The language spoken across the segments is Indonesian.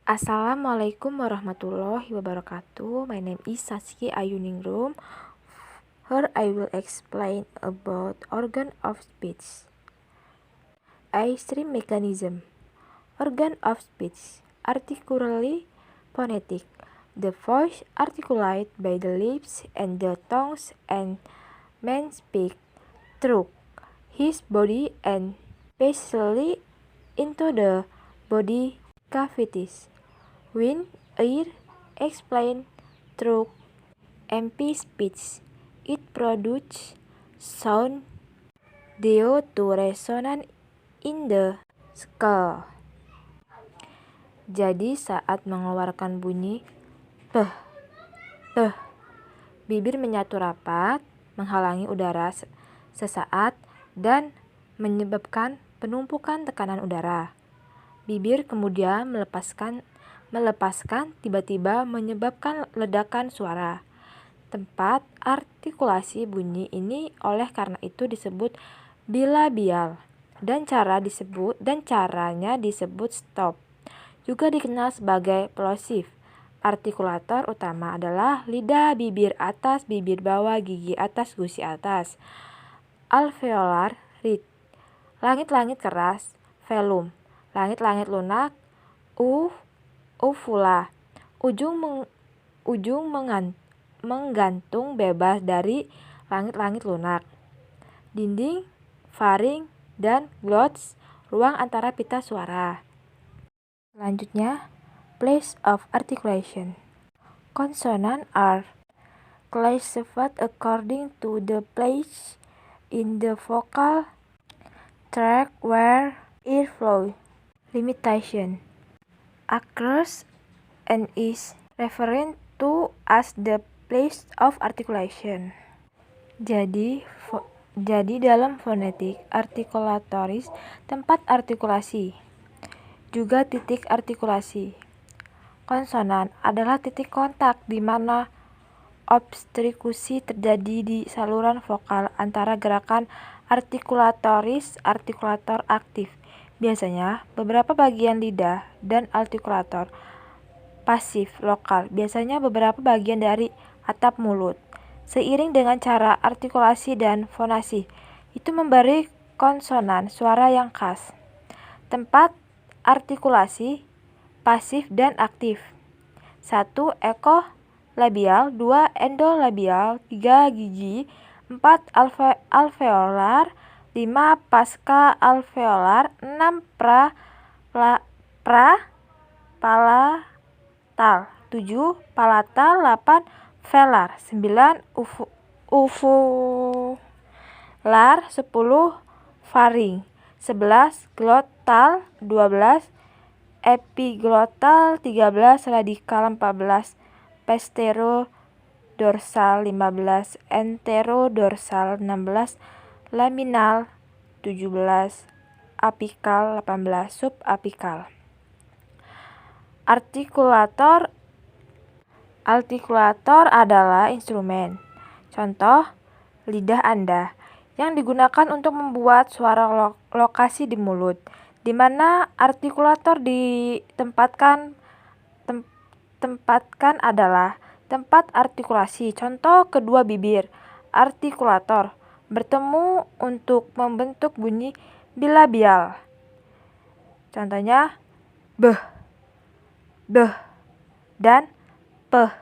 Assalamualaikum warahmatullahi wabarakatuh. My name is Saskia Ayuningrum. Here I will explain about organ of speech. Eye-stream mechanism. Organ of speech. Articularly phonetic. The voice articulated by the lips and the tongues and man speak through his body and especially into the body cavities. When air explains through empty speech, it produces sound due to resonance in the skull. Jadi saat mengeluarkan bunyi peh, peh, bibir menyatu rapat, menghalangi udara sesaat dan menyebabkan penumpukan tekanan udara. Bibir kemudian melepaskan tiba-tiba menyebabkan ledakan suara. Tempat artikulasi bunyi ini oleh karena itu disebut bilabial dan caranya disebut stop. Juga dikenal sebagai plosive. Artikulator utama adalah lidah, bibir atas, bibir bawah, gigi atas, gusi atas. Alveolar reed, langit-langit keras, velum, langit-langit lunak, uvula, ujung menggantung bebas dari langit-langit lunak. Dinding, faring, dan glottis, ruang antara pita suara. Selanjutnya, place of articulation. Consonants are classified according to the place in the vocal tract where air flows. Limitation occurs and is referred to as the place of articulation. Jadi dalam fonetik artikulatoris tempat artikulasi, juga titik artikulasi. Konsonan adalah titik kontak di mana obstruksi terjadi di saluran vokal antara gerakan artikulator aktif. Biasanya beberapa bagian lidah dan artikulator pasif lokal, biasanya beberapa bagian dari atap mulut. Seiring dengan cara artikulasi dan fonasi, itu memberi konsonan suara yang khas. Tempat artikulasi pasif dan aktif. 1. Ekolabial, 2. endolabial, 3. gigi, 4. alveolar, 5. pasca alveolar, 6. palatal, 7. palatal, 8. velar, 9. uvular, 10. faring, 11. glottal, 12. epiglotal, 13. radikal, 14. vesterodorsal, 15. enterodorsal, 16. laminal, 17. apikal, 18. subapikal. Artikulator adalah instrumen. Contoh, lidah Anda yang digunakan untuk membuat suara lokasi di mulut, di mana artikulator ditempatkan adalah tempat artikulasi. Contoh, kedua bibir artikulator bertemu untuk membentuk bunyi bilabial. Contohnya beh, beh, dan peh,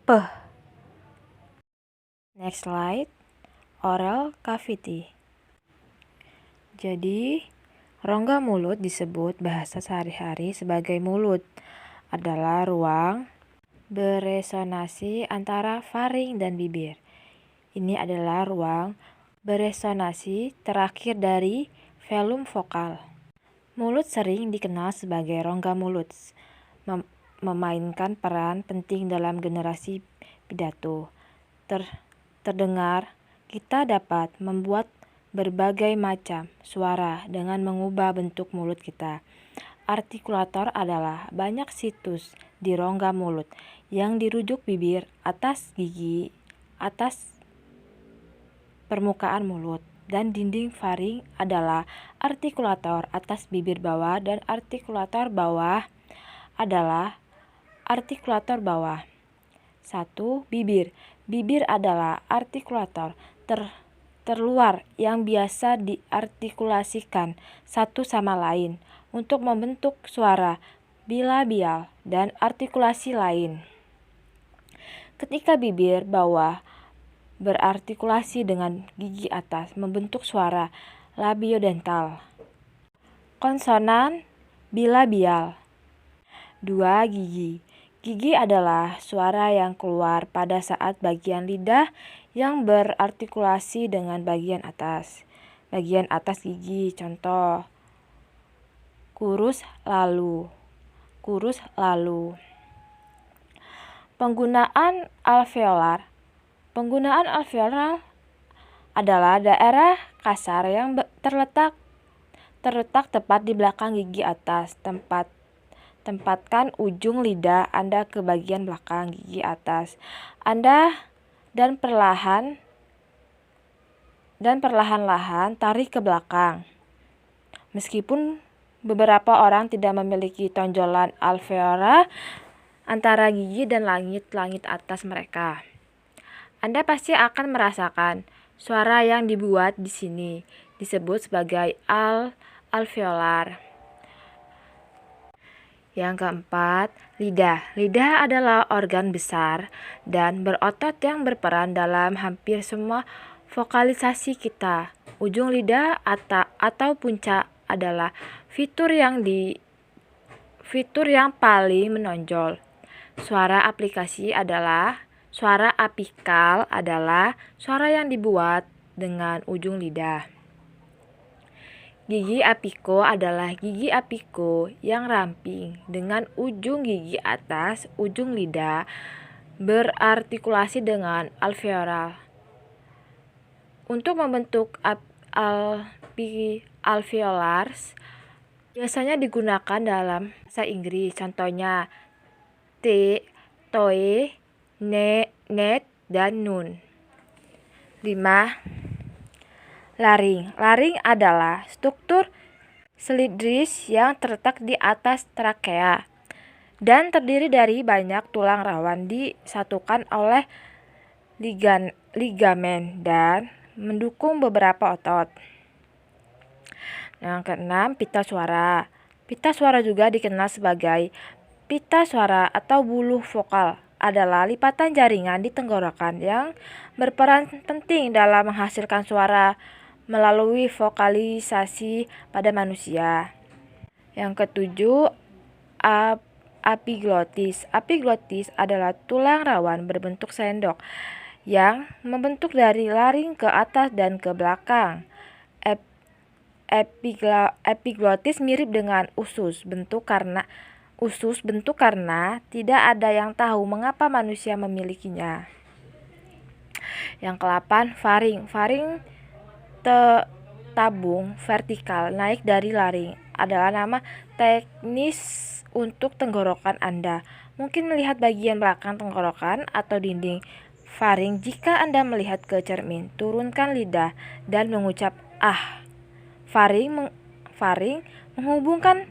peh. Next slide, oral cavity. Jadi, rongga mulut disebut bahasa sehari-hari sebagai mulut. Adalah ruang beresonansi antara faring dan bibir. Ini adalah ruang beresonansi terakhir dari velum vokal. Mulut sering dikenal sebagai rongga mulut, memainkan peran penting dalam generasi pidato. Terdengar, kita dapat membuat berbagai macam suara dengan mengubah bentuk mulut kita. Artikulator adalah banyak situs di rongga mulut yang dirujuk bibir atas, gigi atas permukaan mulut, dan dinding faring adalah artikulator atas bibir bawah dan artikulator bawah adalah artikulator bawah. 1. Bibir. Bibir adalah artikulator terluar yang biasa diartikulasikan satu sama lain untuk membentuk suara bilabial dan artikulasi lain. Ketika bibir bawah berartikulasi dengan gigi atas membentuk suara labiodental. Konsonan bilabial. 2. Gigi. Gigi adalah suara yang keluar pada saat bagian lidah yang berartikulasi dengan bagian atas. Bagian atas gigi, contoh kurus lalu. Kurus lalu. Penggunaan alveolar. Penggunaan alveolar adalah daerah kasar yang terletak tepat di belakang gigi atas. Tempatkan ujung lidah Anda ke bagian belakang gigi atas Anda dan perlahan-lahan tarik ke belakang. Meskipun beberapa orang tidak memiliki tonjolan alveolar antara gigi dan langit-langit atas mereka, Anda pasti akan merasakan suara yang dibuat di sini disebut sebagai alveolar. Yang keempat, lidah. Lidah adalah organ besar dan berotot yang berperan dalam hampir semua vokalisasi kita. Ujung lidah atau puncak adalah fitur yang paling menonjol. Suara apikal adalah suara yang dibuat dengan ujung lidah. Gigi apiko adalah gigi apiko yang ramping dengan ujung gigi atas ujung lidah berartikulasi dengan alveolar. Untuk membentuk alveolars biasanya digunakan dalam bahasa Inggris, contohnya T, toe, net, dan nun. 5. Laring. Laring adalah struktur silindris yang terletak di atas trakea dan terdiri dari banyak tulang rawan disatukan oleh ligamen dan mendukung beberapa otot. Yang keenam, pita suara. Pita suara juga dikenal sebagai pita suara atau buluh vokal, adalah lipatan jaringan di tenggorokan yang berperan penting dalam menghasilkan suara melalui vokalisasi pada manusia. Yang ketujuh, epiglotis. Epiglotis adalah tulang rawan berbentuk sendok yang membentuk dari laring ke atas dan ke belakang. Epiglotis mirip dengan usus bentuk karena tidak ada yang tahu mengapa manusia memilikinya. Yang ke-8, faring. Faring tabung vertikal naik dari laring adalah nama teknis untuk tenggorokan Anda. Mungkin melihat bagian belakang tenggorokan atau dinding faring jika Anda melihat ke cermin. Turunkan lidah dan mengucap ah. Faring menghubungkan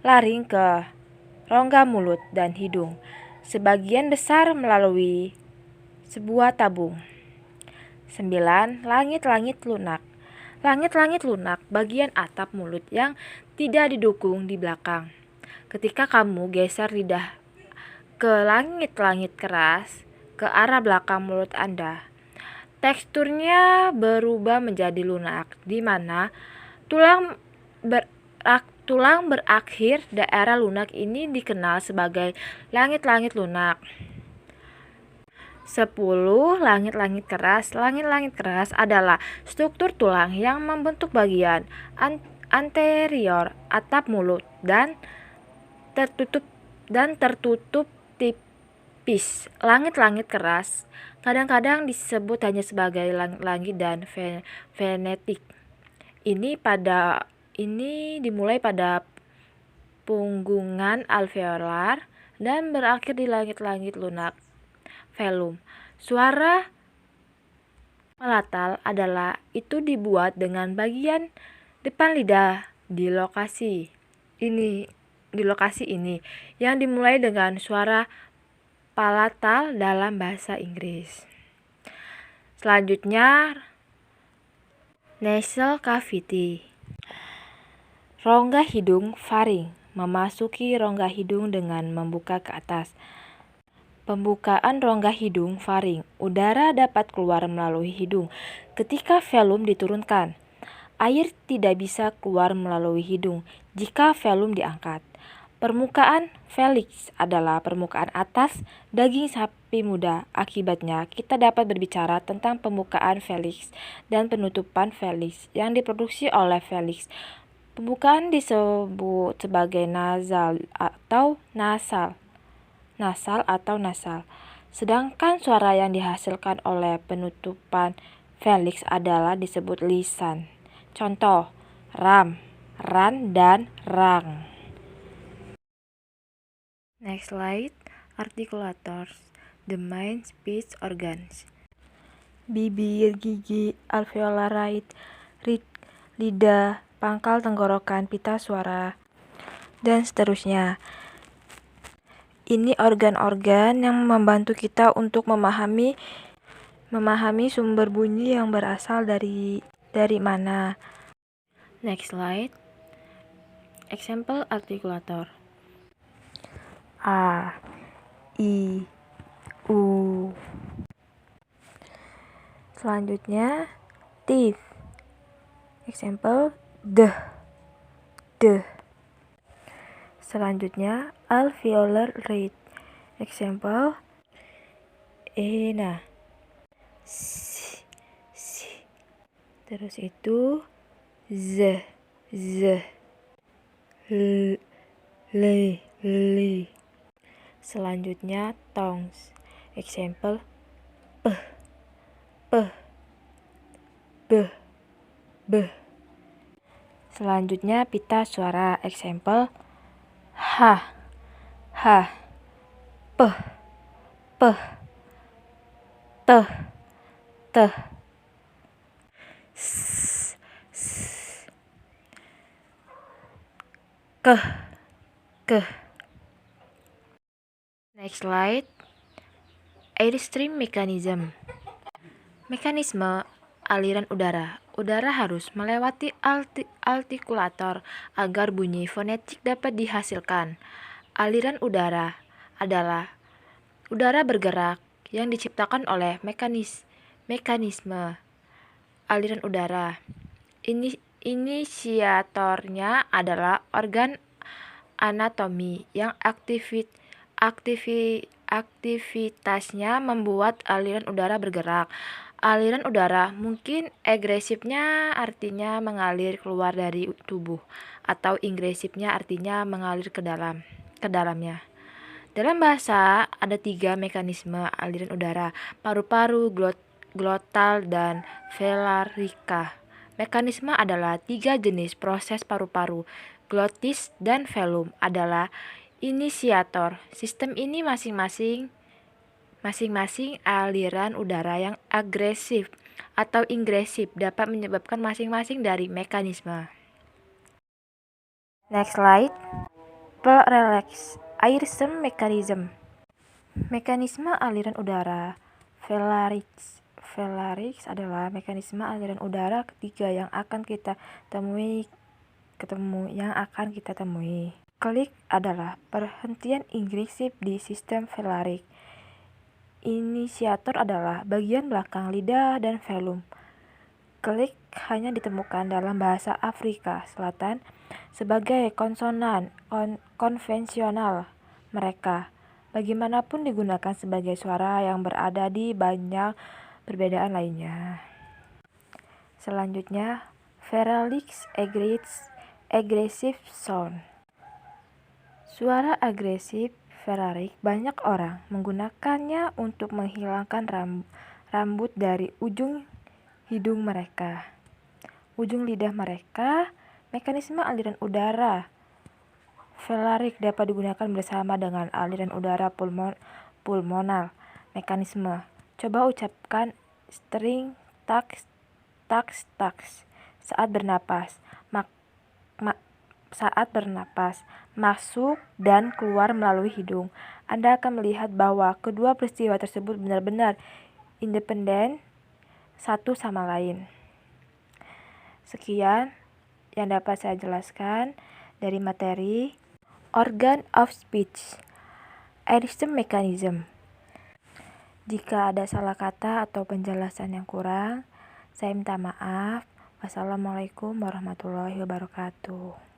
laring ke rongga mulut dan hidung, sebagian besar melalui sebuah tabung. 9. Langit-langit lunak. Langit-langit lunak bagian atap mulut yang tidak didukung di belakang. Ketika kamu geser lidah ke langit-langit keras ke arah belakang mulut Anda, teksturnya berubah menjadi lunak, di mana tulang berakhir. Daerah lunak ini dikenal sebagai langit-langit lunak. 10. Langit-langit keras. Langit-langit keras adalah struktur tulang yang membentuk bagian anterior atap mulut dan tertutup tipis. Langit-langit keras kadang-kadang disebut hanya sebagai langit-langit dan venetik. Ini dimulai pada punggungan alveolar dan berakhir di langit-langit lunak velum. Suara palatal itu dibuat dengan bagian depan lidah di lokasi ini. di lokasi ini, yang dimulai dengan suara palatal dalam bahasa Inggris. Selanjutnya, nasal cavity. Rongga hidung faring. Memasuki rongga hidung dengan membuka ke atas. Pembukaan rongga hidung faring. Udara dapat keluar melalui hidung. Ketika velum diturunkan, air tidak bisa keluar melalui hidung jika velum diangkat. Permukaan Felix adalah permukaan atas daging sapi muda. Akibatnya, kita dapat berbicara tentang pembukaan Felix dan penutupan Felix yang diproduksi oleh Felix. Pembukaan disebut sebagai nasal atau nasal. Sedangkan suara yang dihasilkan oleh penutupan Felix adalah disebut lisan. Contoh, ram, ran, dan rang. Next slide, articulators, the main speech organs. Bibir, gigi, alveolar rid, lidah, pangkal tenggorokan, pita suara, dan seterusnya. Ini organ-organ yang membantu kita untuk memahami sumber bunyi yang berasal dari mana. Next slide. Example articulator. A, I, U. Selanjutnya teeth. Example D. Selanjutnya alveolar rid. Example ena. S. Terus itu z. L. Selanjutnya tongues. Example b. Selanjutnya pita suara. Example h, p, t, s, k. Next slide. Airstream mechanism. Mekanisme aliran udara. Udara harus melewati artikulator agar bunyi fonetik dapat dihasilkan. Aliran udara adalah udara bergerak yang diciptakan oleh mekanisme aliran udara. Inisiatornya adalah organ anatomi yang aktivitasnya membuat aliran udara bergerak. Aliran udara mungkin agresifnya artinya mengalir keluar dari tubuh, atau ingresifnya artinya mengalir ke dalamnya. Dalam bahasa ada 3 mekanisme aliran udara: paru-paru, glotal, dan velarika. Mekanisme adalah 3 jenis proses paru-paru. Glotis dan velum adalah inisiator. Sistem ini masing-masing aliran udara yang agresif atau ingresif dapat menyebabkan masing-masing dari mekanisme. Next slide. Relax. Airstream mechanism. Mekanisme aliran udara. Velarix adalah mekanisme aliran udara ketiga yang akan kita temui. Klik adalah perhentian ingresif di sistem velarik. Inisiator adalah bagian belakang lidah dan velum. Klik hanya ditemukan dalam bahasa Afrika Selatan sebagai konsonan konvensional mereka. Bagaimanapun digunakan sebagai suara yang berada di banyak perbedaan lainnya. Selanjutnya, Velarix aggressive sound. Suara agresif velarik banyak orang menggunakannya untuk menghilangkan rambut dari ujung hidung mereka, ujung lidah mereka. Mekanisme aliran udara velarik dapat digunakan bersama dengan aliran udara pulmonal. Mekanisme. Coba ucapkan string tax saat bernapas. masuk dan keluar melalui hidung. Anda akan melihat bahwa kedua peristiwa tersebut benar-benar independen satu sama lain. Sekian yang dapat saya jelaskan dari materi Organ of Speech, Addison Mechanism. Jika ada salah kata atau penjelasan yang kurang, saya minta maaf. Wassalamualaikum warahmatullahi wabarakatuh.